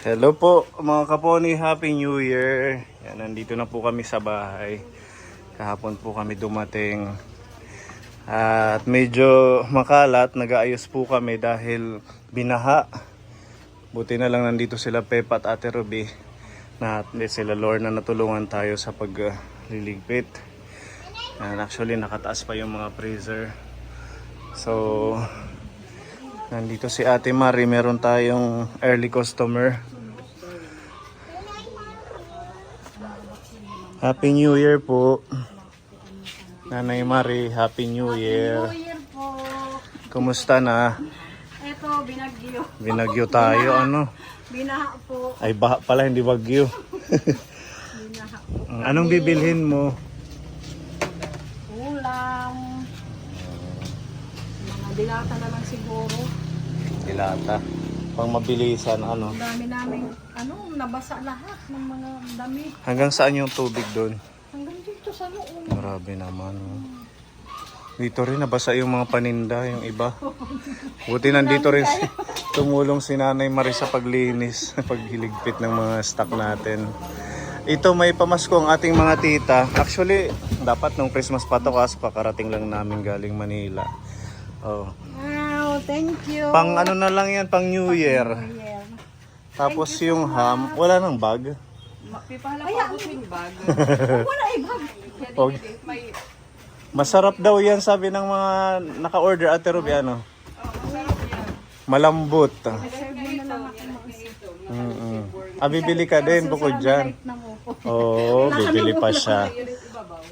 Hello po mga kaponi, Happy New Year. Yan, nandito na po kami sa bahay. Kahapon po kami dumating. At medyo makalat, nag-aayos po kami dahil binaha. Buti na lang nandito sila Pepa at Ate Ruby. Na sila Lorna na natulungan tayo sa pagliligpit. Actually nakataas pa yung mga freezer. So nandito si Ate Marie, meron tayong early customer. Happy New Year po. Nanay Marie, Happy New Year. Happy New Year po. Kumusta na? Eto, binagyo. Binagyo tayo, ano? Binaha po. Ay, baha pala, hindi bagyo. Binaha po. Anong bibilhin mo? Ulam. Mga dilata na lang siguro. Dilata. Pang mabilisan, ano? Ang dami namin, nabasa lahat ng mga damit. Hanggang saan yung tubig doon? Hanggang dito sa loob. Grabe naman. Oh. Dito rin nabasa yung mga paninda, yung iba. Buti nandito rin tumulong si Nanay Marie sa paglinis, paghiligpit ng mga stock natin. Ito, may pamasko ang ating mga tita. Actually, dapat nung Christmas pa to kasi kakarating lang namin galing Manila. Oh. Wow, thank you. Pang ano na lang yan, pang New Year. New Year. Tapos yung ham, wala nang bag. Pipahala pa ako yung bag. Wala ibang. Og, May masarap daw yan, sabi ng mga naka-order, Ate Ruby, ano? masarap yan. Malambot. Serve mo na lang ako mga isa. Bibili ka din bukod dyan. Na mo. Oo, bibili pa siya.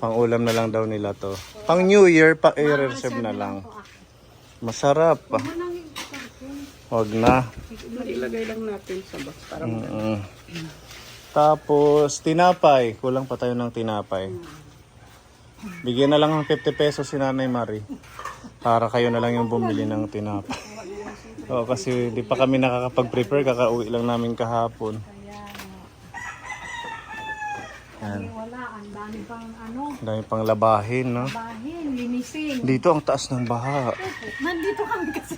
Pang ulam na lang daw nila to. Pang New Year, i-reserve na lang. Masarap. Wag na. Ilagay lang natin sa box para Tapos, tinapay. Kulang pa tayo ng tinapay. Bigyan na lang ng 50 pesos si Nanay Marie. Para kayo na lang yung bumili ng tinapay. Oo, kasi di pa kami nakakapag-prepare. Kakauwi lang namin kahapon. Yan. Wala, ang dami pang Dami pang labahin, no? bahin, linisin. Dito ang taas ng baha. Nandito kami kasi.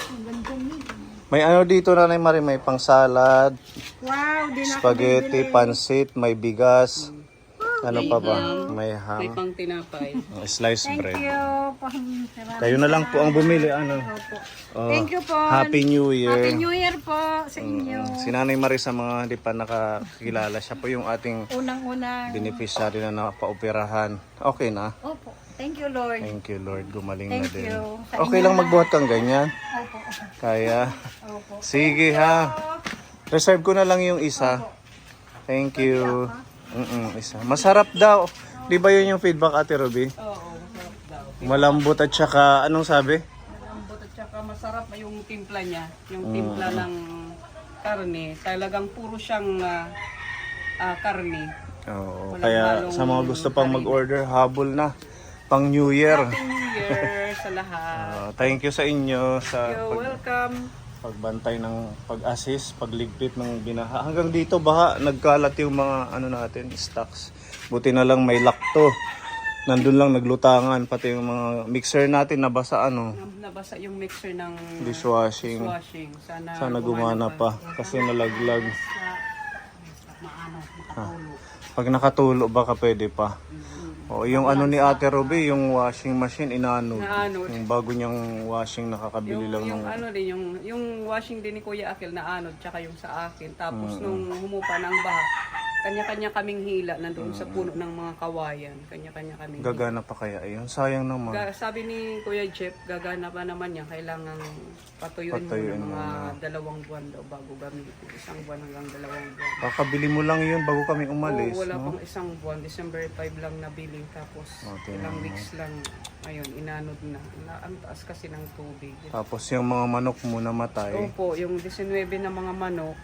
Ang ganda nito. May ano dito, Nanay Marie, may pang salad, Wow, di na ako spaghetti, bibili. pansit, may bigas. Ano pa ba? May may ham, pang tinapay. sliced Thank bread. you. Kayo na lang po ang bumili, ano? Opo. Oh, Thank you po. Happy New Happy Year. New Year po sa inyo. Si Nanay Marie, sa mga hindi pa nakakilala, siya po yung ating Unang-unang. beneficiary na napaoperahan. Okay na? Opo. Thank you, Lord. Thank you, Lord. Gumaling na Thank din. you. Okay lang magbuhat kang ganyan? Opo. Kaya? Opo. Sige ha. Reserve ko na lang yung isa. Thank you. Isa. Masarap daw. Di ba yun yung feedback, Ate Ruby? Oo, masarap daw. Malambot at saka, anong sabi? Malambot at saka masarap yung timpla niya. Yung timpla ng karne. Talagang puro siyang karne. Oo, Walang kaya halong sa mga gusto pang harina. mag-order, habol na. Pang New Year. Happy New Year sa lahat. Thank you sa inyo sa You're welcome. pagbantay ng pag-assist, pagligpit ng binaha. Hanggang dito baha, nagkalat yung mga ano natin, stocks. Buti na lang may lakto. Nandun lang naglutangan, pati yung mga mixer natin nabasa ano, Nabasa yung mixer ng dishwashing. washing. Sana gumana pa kasi nalaglag. Makatulog. Pag nakatulo baka pwede pa. O yung ano ni Ate Ruby, yung washing machine inaanod. Naanod. Yung bago niyang washing nakakabili lang ng Yung washing din ni Kuya Akil na anod tsaka yung sa akin. Tapos nung humupa ng baha, kanya-kanya kaming hila nandoon sa puno ng mga kawayan. Kanya-kanya kaming hila. gagana pa kaya yun. Sayang naman. Sabi ni Kuya Jeff, gagana pa naman yan. Kailangan patuyuin Patuyuin mo ng mga muna. 2 buwan daw bago gamitin. 1 buwan hanggang 2 buwan. Kakabili mo lang yun bago kami umalis. Oo, wala no? pang 1 buwan. December 5 lang nabili. Tapos Okay, ilang weeks lang. Ayun, inanod na. Ang taas kasi ng tubig. Tapos yung mga manok mo namatay. Opo, yung 19 na mga manok,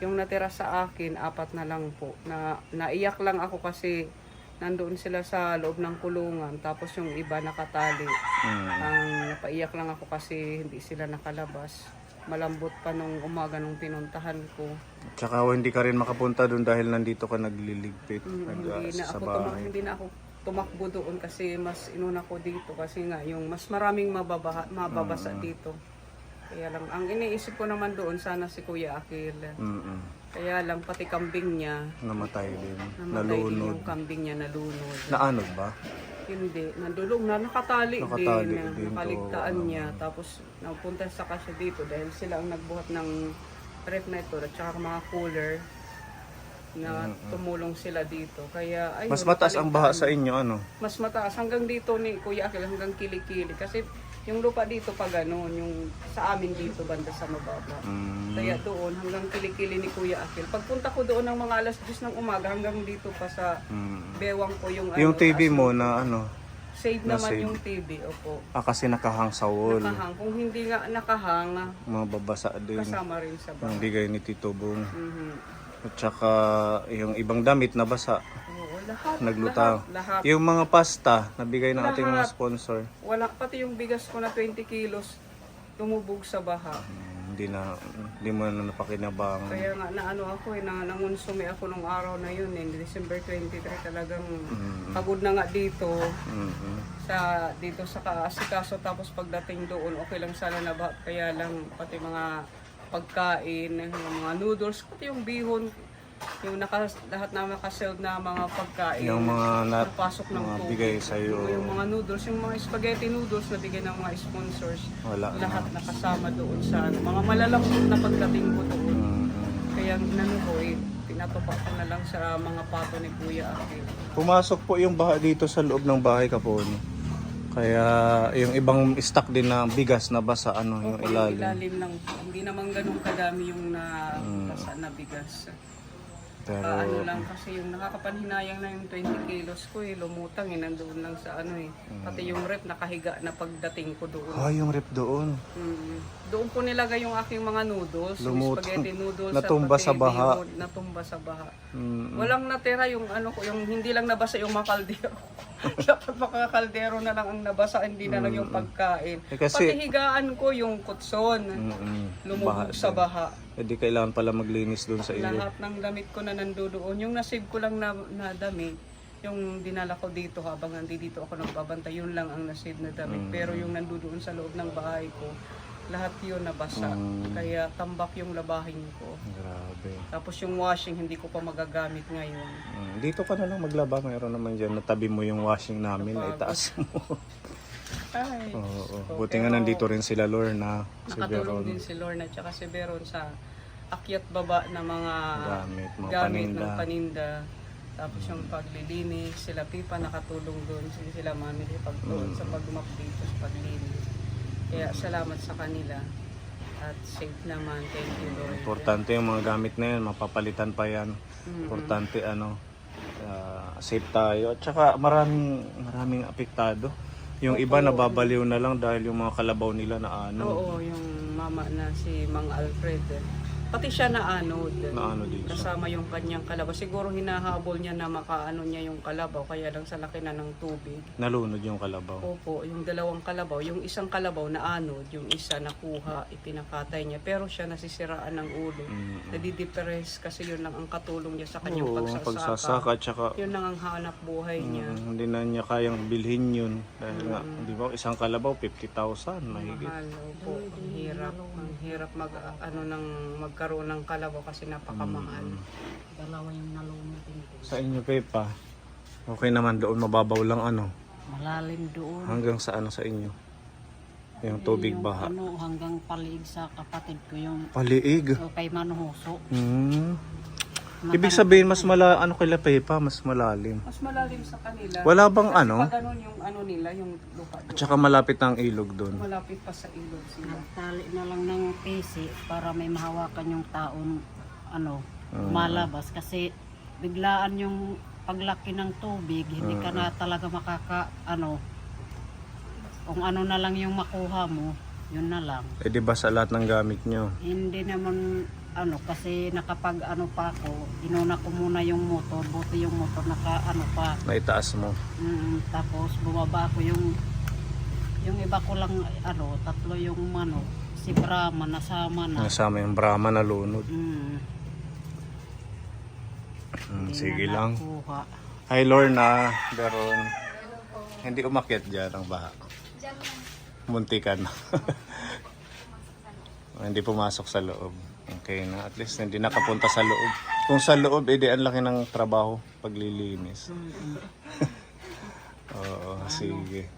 yung natira sa akin, 4 na lang po. Naiyak lang ako kasi nandoon sila sa loob ng kulungan. Tapos yung iba nakatali. Ang napaiyak lang ako kasi hindi sila nakalabas. Malambot pa nung umaga nung pinuntahan ko. Tsaka hindi ka rin makapunta doon dahil nandito ka nagliligpit. Hindi na ako tumakbo doon kasi mas inuna ko dito kasi nga yung mas maraming mababasa dito. Kaya lang, ang iniisip ko naman doon, sana si Kuya Akil. Mm-mm. Kaya lang, pati kambing niya, Namatay din. namatay din Nalunod. yung kambing niya, nalunod. Naanod ba? Hindi, nandulong na, nakatali Nakatali din, din to, nakaligtaan niya. Tapos, napunta sa kasya dito dahil sila ang nagbuhat ng ref na ito at saka mga cooler na tumulong sila dito. Kaya, ayun, Mas mataas ang baha sa inyo, ano? mas mataas hanggang dito ni Kuya Akil, hanggang kilikili. Kasi yung lupa dito pa gano'n, yung sa amin dito banda sa mababa. Kaya doon hanggang kilikili ni Kuya Akil. Pagpunta ko doon ng mga alas 10 ng umaga hanggang dito pa sa bewang ko yung Yung TV taas mo ng- na ano, Save naman Na-save. yung TV, opo. kasi nakahang sa wall. Nakahang. Kung hindi nga nakahang, Mababasa din. kasama rin sa Yung bahay. bigay ni Tito Bong. Mhm. At saka yung ibang damit na basa. Oo, lahat. Naglutaw. Lahat. Yung mga pasta na bigay ng ating mga Lahat. sponsor. Wala, pati yung bigas ko na 20 kilos, lumubog sa baha. Hindi mo na napakinabangan. Kaya nga naano ako nangonsume ako nung araw na yun December 23 talagang pagod na nga dito Mhm. dito sa kaasikaso tapos pagdating doon okay lang sana na ba kaya lang pati mga pagkain, yung mga noodles, pati yung bihon, yung lahat na nakaseld na mga pagkain. Yung mga napasok ng mga tubig. bigay sa'yo. Yung mga noodles, yung mga spaghetti noodles na bigay ng mga sponsors. Wala Lahat na. nakasama doon sa mga malalambot na pagdating ko doon. Mhm. Kaya inano ko pinatopa ko na lang sa mga pato ni Kuya Akil. Pumasok po yung baha dito sa loob ng bahay Kaponi. Kaya yung ibang stock din na bigas na basa yung Opo, ilalim. ilalim lang. Hindi naman ganun kadami yung nabasa na bigas. Pero Ano lang kasi yung nakakapanhinayang na yung 20 kilos ko lumutang nandoon lang sa Pati yung rep nakahiga na pagdating ko doon. yung rep doon. Doon ko nilagay yung aking mga noodles, yung Lumutang. spaghetti noodles, Natumba at pati sa baha. bihon, natumba sa baha. Mm. Walang natira yung yung hindi lang nabasa yung mga kaldero. Dapat mga kaldero na lang ang nabasa, hindi na lang yung pagkain. kasi- Pati higaan ko yung kutson, lumubog sa baha. Di kailangan pala maglinis doon sa ilog. Lahat ng damit ko na nandoon, yung nasave ko lang na damit, yung dinala ko dito habang dito ako nagbabantay, yun lang ang nasave na damit. Pero yung nandoon sa loob ng bahay ko, lahat yun nabasa. Kaya tambak yung labahin ko. Grabe. Tapos yung washing, hindi ko pa magagamit ngayon. Dito ka na lang maglaba. Mayroon naman dyan. Natabi mo yung washing namin. Ay, taas mo. Ay, Oo. Buti nga nandito rin sila Lorna. Si nakatulong Veron. din si Lorna at si Veron sa akyat baba na mga Gamit, mga gamit paninda. ng paninda. Tapos yung paglilinis, sila Pipa nakatulong doon. Sila Mami doon sa pag-map dito sa paglinis. Kaya salamat sa kanila. At safe naman. Thank you Lord. Importante yung mga gamit na yan. Mapapalitan pa yan. Importante safe tayo. At saka maraming apektado. Yung iba nababaliw na lang dahil yung mga kalabaw nila na Oo, yung mama na si Mang Alfred. Pati siya naanod. Naano din siya. Kasama yung kanyang kalabaw. Siguro hinahabol niya na makaano niya yung kalabaw. Kaya lang sa laki na ng tubig. Nalunod yung kalabaw. Opo, yung dalawang kalabaw. Yung isang kalabaw na anod, yung isa nakuha, ipinakatay niya. Pero siya nasisiraan ng ulo. Nadidepress kasi yun lang ang katulong niya sa kanyang Oo, pagsasaka. pagsasaka. Tsaka Yun lang ang hanap buhay niya. hindi na niya kayang bilhin yun. Dahil nga, di ba, isang kalabaw, 50,000. Mahigit. Mahal, opo. Ang hirap. Ang hirap magkaroon ng kalabaw kasi napakamahal. Dalawa yung nalumutin ko. Sa inyo, Pepa, okay naman doon, mababaw lang Malalim doon. hanggang sa sa inyo. Yung tubig Yung baha. hanggang palig sa kapatid ko yung Paliig. kay Manuhuso. Ibig sabihin, mas kila Pepa, mas malalim. Mas malalim sa kanila. Wala bang Kasi pag ganun yung nila, yung lupa At doon. saka malapit ang ilog doon. Malapit pa sa ilog sila. Nagtali na lang ng PC para may mahawakan yung taon malabas kasi biglaan yung paglaki ng tubig, hindi ka na talaga kung ano na lang yung makuha mo, yun na lang. Eh di ba sa lahat ng gamit nyo? Hindi naman kasi pa ako, inuna ko muna yung motor, buti yung motor pa. Naitaas mo. Tapos bumaba ako yung iba ko lang tatlo yung si Brahma nasama na. Nasama yung Brahma na lunod. Hindi Sige na lang. nakuha. Hi Lorna, Veron. Hindi umakyat dyan ang baha. Muntikan. Hindi pumasok sa loob. Okay na. At least hindi nakapunta sa loob. Kung sa loob, edi ang laki ng trabaho paglilinis. Oo, sige.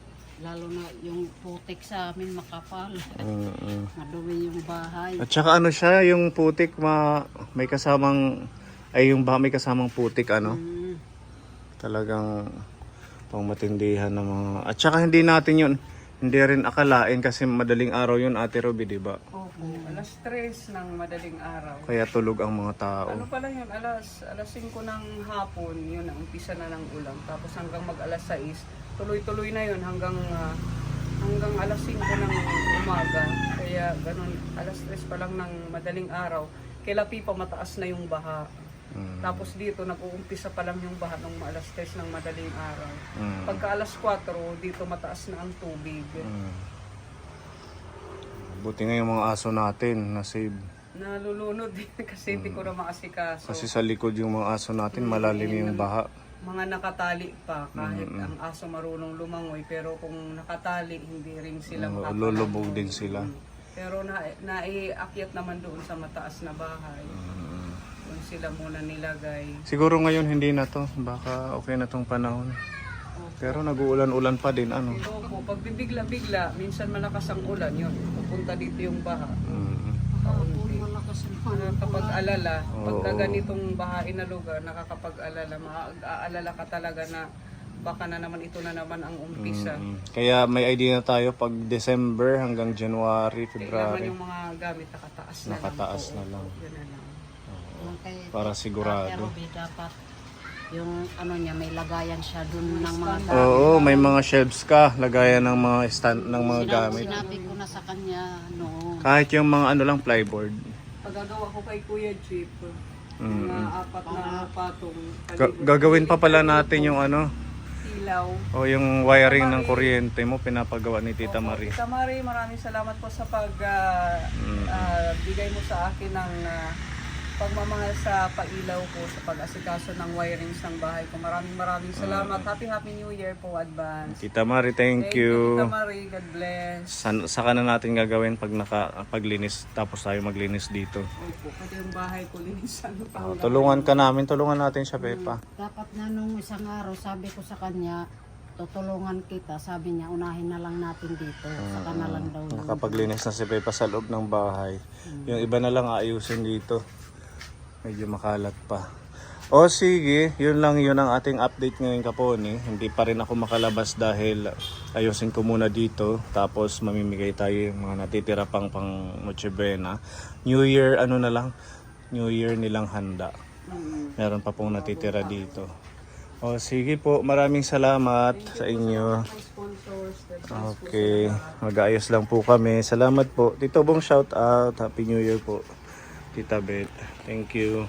Lalo na yung putik sa amin makapal. Mm-mm. Madumi yung bahay. At saka ano siya, yung putik may kasamang may kasamang putik ano. Talagang pangmatindihan ng mga. At saka hindi rin akalain kasi madaling araw yun, Ate Ruby, di ba? Opo, alas 3 ng madaling araw. Kaya tulog ang mga tao. Ano pala yun, alas 5 ng hapon, yun ang umpisa na ng ulan. Tapos hanggang mag alas 6, tuloy-tuloy na yun hanggang alas 5 ng umaga. Kaya ganun, alas 3 pa lang ng madaling araw, kila Pipa mataas na yung baha. Tapos dito, nag-uumpisa pa lang yung baha ng alas 3 ng madaling araw. Pagka alas 4, dito mataas na ang tubig. Buti nga yung mga aso natin, na-save. Nalulunod din kasi hindi ko na maasikaso. Kasi sa likod yung mga aso natin, malalim yung baha. Mga nakatali pa, kahit ang aso marunong lumangoy, pero kung nakatali, hindi rin sila Lulubog din sila. Pero naiakyat naman doon sa mataas na bahay. Doon sila muna nilagay. Siguro ngayon hindi na to. Baka okay na tong panahon. Pero nag-uulan-ulan pa din, ano. Opo, pag bibigla-bigla, minsan malakas ang ulan, yun. Pupunta dito yung baha. Malakas yung Nakakapag-alala. Pagka Oo. ganitong bahain na lugar, nakakapag-alala. Mag-aalala ka talaga na baka na naman ito na naman ang umpisa. Kaya may idea na tayo pag December hanggang January, Kailangan February. yung mga gamit nakataas na Nakataas lang. na lang. Yun na lang. Para sigurado. Pero dapat yung niya, may lagayan siya dun ng mga Oo, may mga shelves ka, lagayan ng mga stand ng mga gamit. Sinabi ko na sa kanya noon. Kahit yung mga lang, plyboard. Pagagawa ko kay Kuya Jeep, mga 4 na patong Gagawin pa pala natin yung ilaw. o yung wiring ng kuryente mo, pinapagawa ni Tita Marie. Tita Marie, maraming salamat po sa bigay mo sa akin ng pagmamahal sa pailaw ko, sa pag-asikaso ng wirings ng bahay ko. Maraming salamat. Happy New Year po, advance. Tita Marie, thank Tita you. Marie, God bless. Saka na natin gagawin pag paglinis, tapos tayo maglinis dito. Opo, pati yung bahay ko, linisan pa. Tulungan natin siya, Pepa. Dapat na nung isang araw, sabi ko sa kanya, tutulungan kita. Sabi niya, unahin na lang natin dito. Saka na lang daw yun. Nakapaglinis na si Pepa sa loob ng bahay. Yung iba na lang aayusin dito. Medyo makalat pa. O sige, yun ang ating update ngayon, Kaponi. Hindi pa rin ako makalabas dahil ayusin ko muna dito. Tapos mamimigay tayo yung mga natitira pang Noche Buena. New Year, New Year nilang handa. Meron pa pong natitira dito. O sige po, maraming salamat sa inyo. Okay, mag-aayos lang po kami. Salamat po. Tito Bong, shout out. Happy New Year po. Tita Beth, thank you.